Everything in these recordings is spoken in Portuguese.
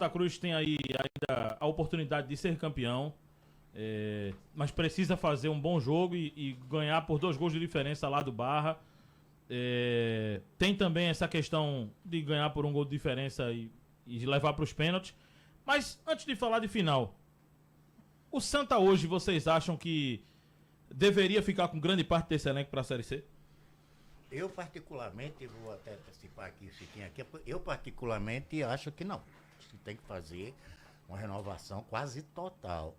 Santa Cruz tem aí ainda a oportunidade de ser campeão, mas precisa fazer um bom jogo e ganhar por 2 gols de diferença lá do Barra. Tem também essa questão de ganhar por 1 gol de diferença e levar para os pênaltis. Mas antes de falar de final, o Santa hoje, vocês acham que deveria ficar com grande parte desse elenco para a Série C? Eu particularmente, vou até antecipar aqui o Chiquinho aqui, eu particularmente acho que não. Que tem que fazer uma renovação quase total,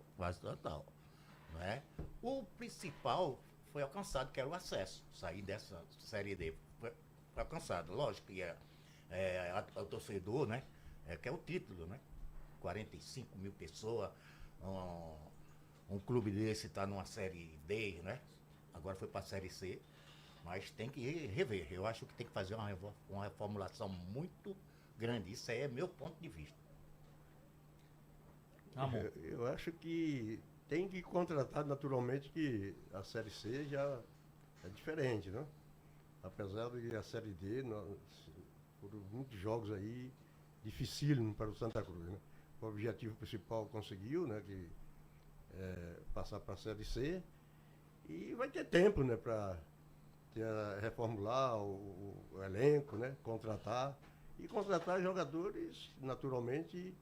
né? O principal foi alcançado, que era o acesso, sair dessa Série D. Foi alcançado, lógico que o torcedor, né? Que é o título, né? 45 mil pessoas, um clube desse está numa Série D, né? Agora foi para a Série C, mas tem que rever. Eu acho que tem que fazer uma reformulação muito grande. Isso aí é meu ponto de vista. Eu acho que tem que contratar naturalmente, que a Série C já é diferente, né? Apesar de que a Série D, foram muitos jogos aí dificílimos para o Santa Cruz, né? O objetivo principal conseguiu, né? Que passar para a Série C, e vai ter tempo, né? Para reformular o elenco, né? Contratar jogadores naturalmente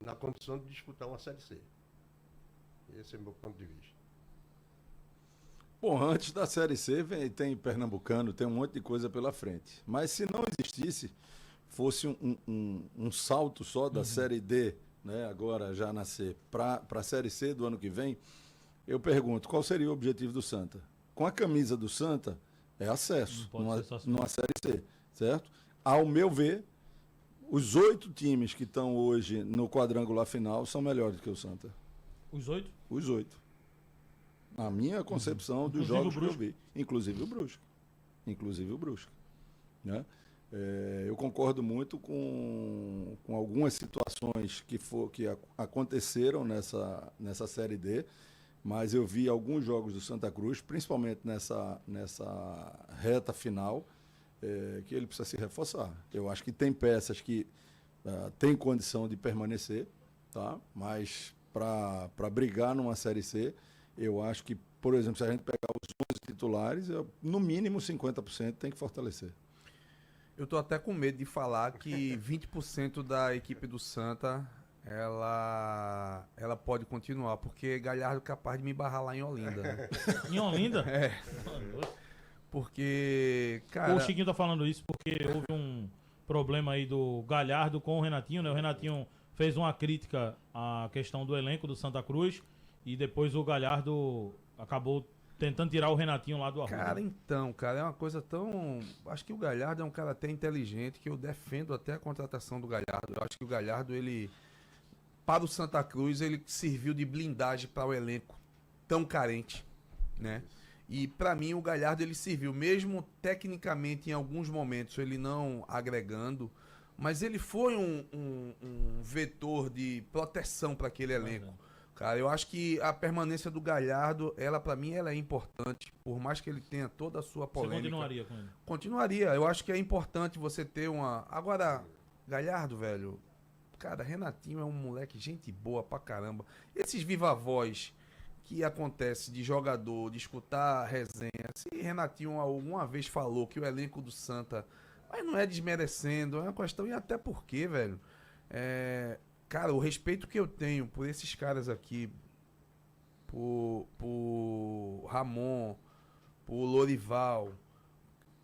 na condição de disputar uma Série C. Esse é o meu ponto de vista. Bom, antes da Série C tem Pernambucano, tem um monte de coisa pela frente. Mas se não existisse, fosse um salto só da Série D, né, agora já nascer, para a Série C do ano que vem, eu pergunto, qual seria o objetivo do Santa? Com a camisa do Santa, é acesso numa Série C, certo? Ao meu ver, os 8 times que estão hoje no quadrangular final são melhores que o Santa. Os 8? Os 8. Na minha concepção dos jogos que eu vi. Inclusive o Brusque. Né? Eu concordo muito com algumas situações que aconteceram nessa Série D, mas eu vi alguns jogos do Santa Cruz, principalmente nessa reta final, que ele precisa se reforçar. Eu acho que tem peças que têm condição de permanecer, tá? Mas para brigar numa Série C, eu acho que, por exemplo, se a gente pegar os 11 titulares, no mínimo 50% tem que fortalecer. Eu tô até com medo de falar que 20% da equipe do Santa, ela pode continuar, porque Galhardo é capaz de me barrar lá em Olinda. Né? Em Olinda? É. Porque, cara... O Chiquinho tá falando isso porque houve um problema aí do Galhardo com o Renatinho, né? O Renatinho fez uma crítica à questão do elenco do Santa Cruz e depois o Galhardo acabou tentando tirar o Renatinho lá do Arruda. Cara, então, cara, é uma coisa tão... Acho que o Galhardo é um cara até inteligente, que eu defendo até a contratação do Galhardo. Eu acho que o Galhardo, ele... Para o Santa Cruz, ele serviu de blindagem para o elenco tão carente, né? E para mim o Galhardo, ele serviu, mesmo tecnicamente em alguns momentos ele não agregando, mas ele foi um vetor de proteção para aquele elenco. Cara, eu acho que a permanência do Galhardo, ela para mim ela é importante, por mais que ele tenha toda a sua polêmica. Você continuaria com ele? Continuaria, eu acho que é importante você ter uma... Agora, Galhardo, velho, cara, Renatinho é um moleque, gente boa pra caramba. Esses viva-voz que acontece de jogador, de escutar resenha. Se Renatinho alguma vez falou que o elenco do Santa, mas não é desmerecendo, é uma questão, e até porque, velho, cara, o respeito que eu tenho por esses caras aqui, por Ramon, por Lorival,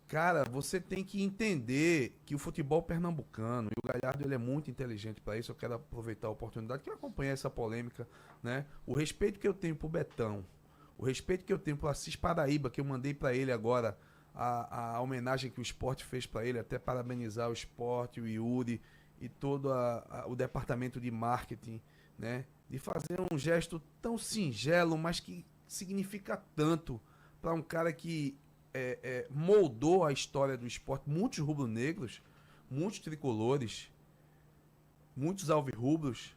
cara, você tem que entender que o futebol pernambucano, e o Galhardo ele é muito inteligente para isso, eu quero aproveitar a oportunidade que eu acompanhei essa polêmica, né? O respeito que eu tenho pro Betão, o respeito que eu tenho pro Assis Paraíba, que eu mandei para ele agora, a homenagem que o Sport fez para ele, até parabenizar o Sport, o Yuri e todo o departamento de marketing, né? De fazer um gesto tão singelo, mas que significa tanto para um cara que moldou a história do esporte. Muitos rubro-negros, muitos tricolores, muitos alvirrubros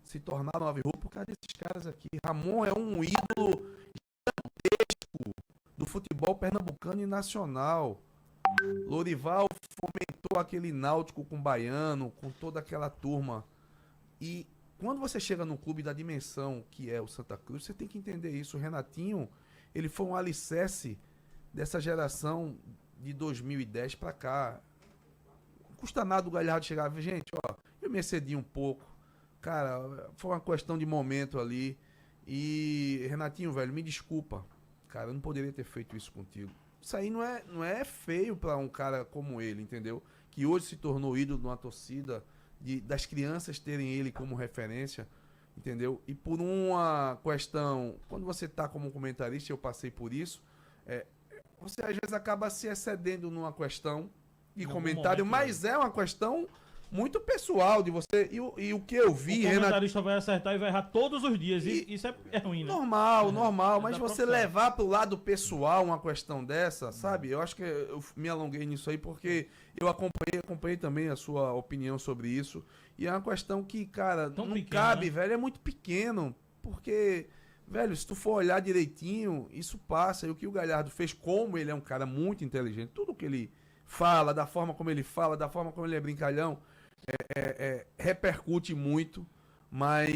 se tornaram alvirrubros por causa desses caras aqui. Ramon é um ídolo gigantesco do futebol pernambucano e nacional. Lorival fomentou aquele Náutico com o Baiano, com toda aquela turma. E quando você chega num clube da dimensão que é o Santa Cruz, você tem que entender isso. O Renatinho, ele foi um alicerce dessa geração de 2010 pra cá. Não custa nada o Galhardo chegar, gente, ó, eu me excedi um pouco. Cara, foi uma questão de momento ali. E, Renatinho, velho, me desculpa. Cara, eu não poderia ter feito isso contigo. Isso aí não é feio pra um cara como ele, entendeu? Que hoje se tornou ídolo de uma torcida, das crianças terem ele como referência, entendeu? E por uma questão, quando você tá como comentarista, eu passei por isso, você às vezes acaba se excedendo numa questão de comentário, mas é uma questão muito pessoal de você. E o que eu vi, o comentarista vai acertar e vai errar todos os dias. E isso é ruim, né? Normal. Mas você profissão. levar pro lado pessoal uma questão dessa, sabe? Eu acho que eu me alonguei nisso aí porque eu acompanhei também a sua opinião sobre isso. E é uma questão que, cara, Tão não pequeno, cabe, né? velho. É muito pequeno. Porque, velho, se tu for olhar direitinho, isso passa. E o que o Galhardo fez, como ele é um cara muito inteligente, tudo que ele fala, da forma como ele fala, da forma como ele é brincalhão, repercute muito, mas